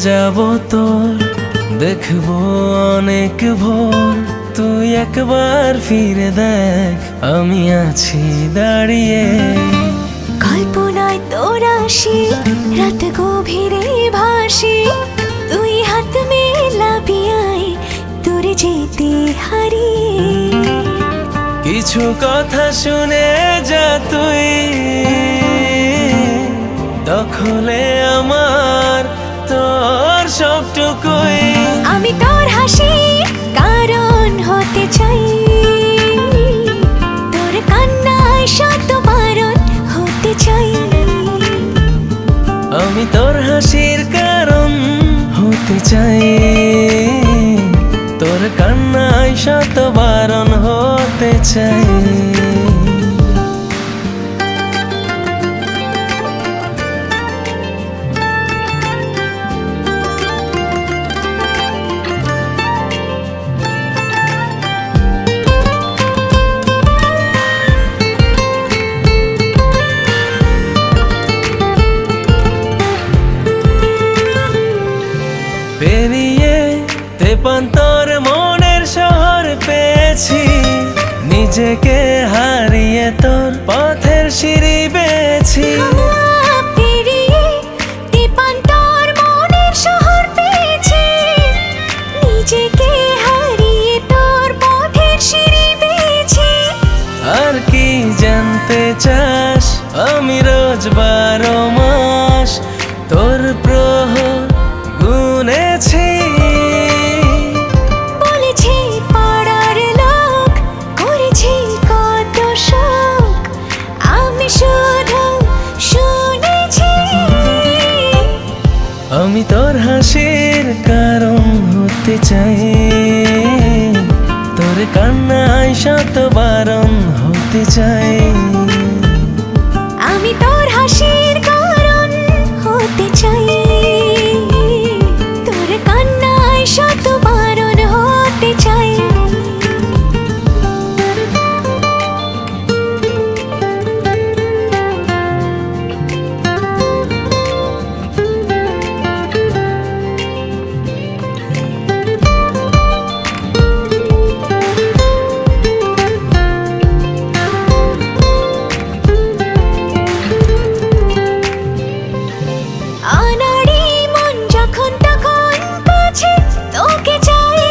যাব তোর, দেখবো অনেক ভোর। তুই একবার ফিরে দেখ, আমি আছি দাঁড়িয়ে। কল্পনায় তোর আসি, রাত গভীরে ভাসি, তুই হাত মেলাবি আয় তোর যেতে হারিয়ে। কিছু কথা শুনে যা তুই, দখলে আমার তোর সবটুকুই। আমি তোর হাসি কারণ হতে চাই, তোর কান্নায় শত বারণ হতে চাই। আমি তোর হাসির কারণ হতে চাই, তোর কান্নায় শত বারণ হতে চাই। পেরিয়ে তেপান্তর মনের শহর পেয়েছি, নিজেকে হারিয়ে তোর পথের সিঁড়ি বেয়েছি। পেরিয়ে তেপান্তর মনের শহর পেয়েছি, নিজেকে হারিয়ে তোর পথের সিঁড়ি বেয়েছি। আর কি জানতে চাস, আমি রোজ 12 মাস তোর প্রহর গুনেছি। বলেছি পাড়ার লোক, করেছি কত শোক, আমি শুধু শুনেছি। আমি তোর হাসির কারণ হতে চাই, তোর কান্নায় শত বারণ হতে চাই। আমি তোর হাসির কারণ হতে চাই, তোর কান্নায় শত বারণ হতে চাই। আনাড়ি মন যখন তখন কাছে তোকে চাই,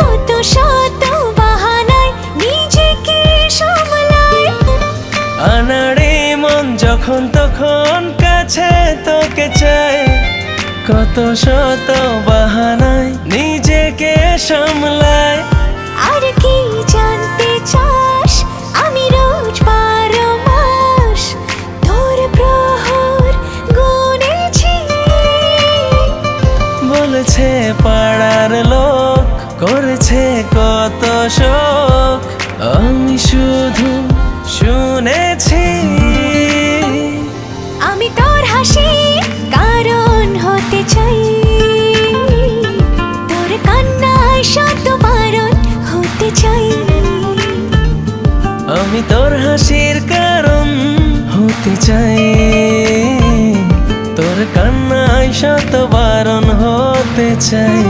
কত শত বাহানায় নিজেকে সামলায়। আনাড়ি মন যখন তখন কাছে তোকে চাই, কত শত বাহানায় নিজেকে সামলায়। আর কি জানতে চাস, আমি রোজ 12 মাস তোর প্রহর গুনেছি। বলেছে পাড়ার লোক, করেছে কত শোক, আমি শুধু শুনেছি। আমি তোর হাসি কারণ হতে চাই, তোর কান্নায় শত বারণ হতে চাই। আমি তোর হাসির কারণ হতে চাই, তোর কান্নায় শত বারণ হতে চাই।